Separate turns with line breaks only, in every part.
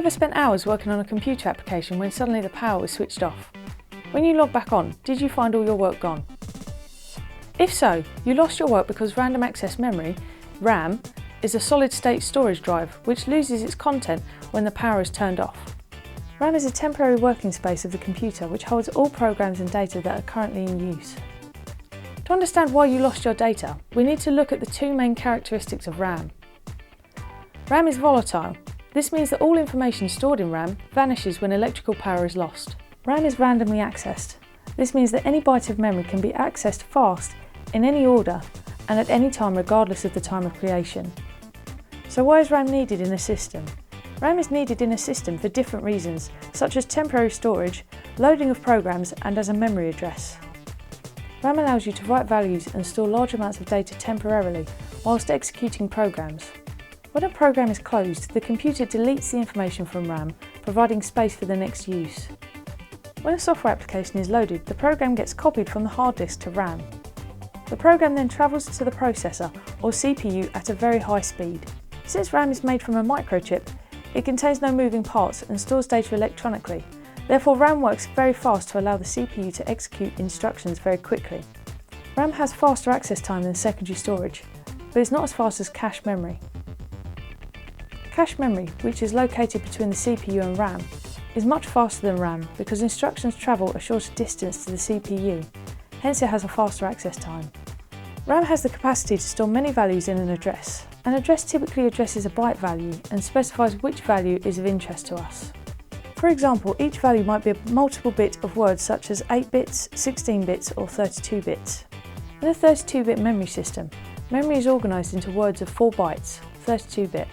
ever spent hours working on a computer application when suddenly the power was switched off? When you log back on, did you find all your work gone? If so, you lost your work because random access memory, RAM, is a solid-state storage drive which loses its content when the power is turned off. RAM is a temporary working space of the computer which holds all programs and data that are currently in use. To understand why you lost your data, we need to look at the two main characteristics of RAM. RAM is volatile. This means that all information stored in RAM vanishes when electrical power is lost. RAM is randomly accessed. This means that any byte of memory can be accessed fast, in any order, and at any time regardless of the time of creation. So why is RAM needed in a system? RAM is needed in a system for different reasons, such as temporary storage, loading of programs, and as a memory address. RAM allows you to write values and store large amounts of data temporarily, whilst executing programs. When a program is closed, the computer deletes the information from RAM, providing space for the next use. When a software application is loaded, the program gets copied from the hard disk to RAM. The program then travels to the processor, or CPU, at a very high speed. Since RAM is made from a microchip, it contains no moving parts and stores data electronically. Therefore, RAM works very fast to allow the CPU to execute instructions very quickly. RAM has faster access time than secondary storage, but it's not as fast as cache memory. Cache memory, which is located between the CPU and RAM, is much faster than RAM because instructions travel a shorter distance to the CPU, hence it has a faster access time. RAM has the capacity to store many values in an address. An address typically addresses a byte value and specifies which value is of interest to us. For example, each value might be a multiple bit of words such as 8 bits, 16 bits or 32 bits. In a 32-bit memory system, memory is organised into words of 4 bytes, 32-bit.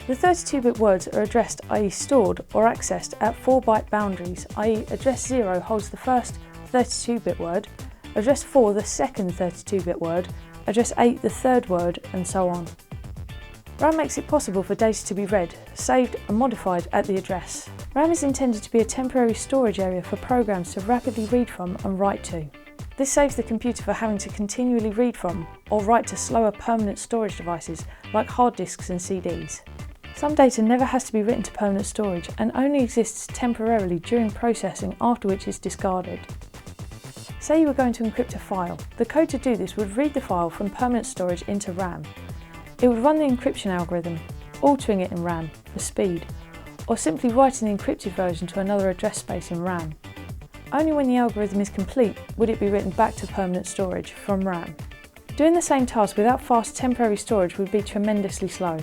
The 32-bit words are addressed, i.e. stored or accessed at 4-byte boundaries, i.e. address 0 holds the first 32-bit word, address 4 the second 32-bit word, address 8 the third word, and so on. RAM makes it possible for data to be read, saved and modified at the address. RAM is intended to be a temporary storage area for programs to rapidly read from and write to. This saves the computer from having to continually read from or write to slower permanent storage devices like hard disks and CDs. Some data never has to be written to permanent storage and only exists temporarily during processing, after which it's discarded. Say you were going to encrypt a file. The code to do this would read the file from permanent storage into RAM. It would run the encryption algorithm, altering it in RAM for speed, or simply writing the encrypted version to another address space in RAM. Only when the algorithm is complete would it be written back to permanent storage from RAM. Doing the same task without fast temporary storage would be tremendously slow.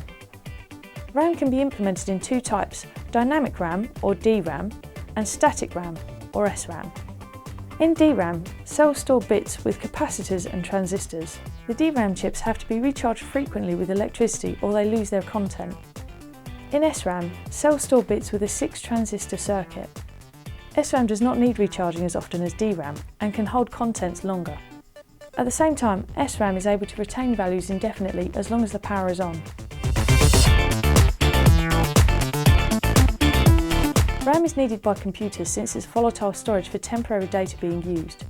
RAM can be implemented in two types, dynamic RAM or DRAM and static RAM or SRAM. In DRAM, cells store bits with capacitors and transistors. The DRAM chips have to be recharged frequently with electricity or they lose their content. In SRAM, cells store bits with a 6-transistor circuit. SRAM does not need recharging as often as DRAM and can hold contents longer. At the same time, SRAM is able to retain values indefinitely as long as the power is on. RAM is needed by computers since it's volatile storage for temporary data being used.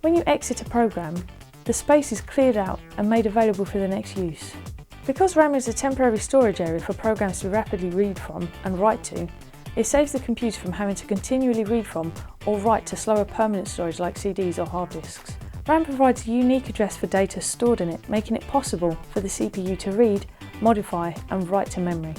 When you exit a program, the space is cleared out and made available for the next use. Because RAM is a temporary storage area for programs to rapidly read from and write to, it saves the computer from having to continually read from or write to slower permanent storage like CDs or hard disks. RAM provides a unique address for data stored in it, making it possible for the CPU to read, modify and write to memory.